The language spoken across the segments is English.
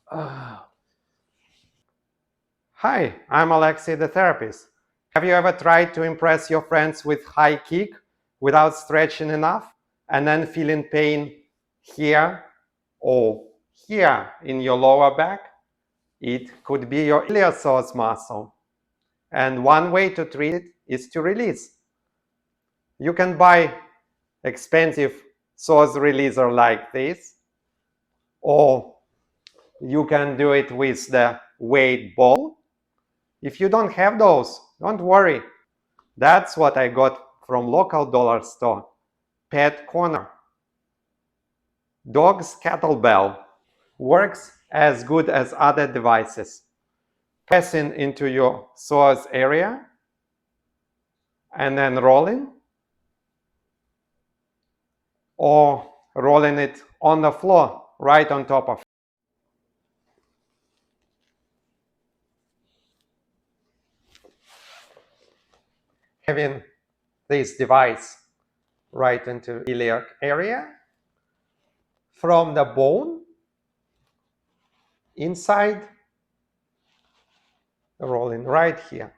Hi, I'm Oleksiy, the therapist. Have you ever tried to impress your friends with high kick without stretching enough and then feeling pain here or here in your lower back? It could be your iliopsoas muscle. And one way to treat it is to release. You can buy expensive PSORS releaser like this, or you can do it with the weight ball. If you don't have those, don't worry. That's what I got from local dollar store. Pet Corner. Dog's kettlebell works as good as other devices. Pressing into your psoas area and then rolling, or rolling it on the floor right on top of it. Having this device right into iliac area, from the bone inside, rolling right here.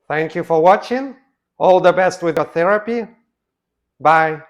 Thank you for watching. All the best with your therapy. Bye.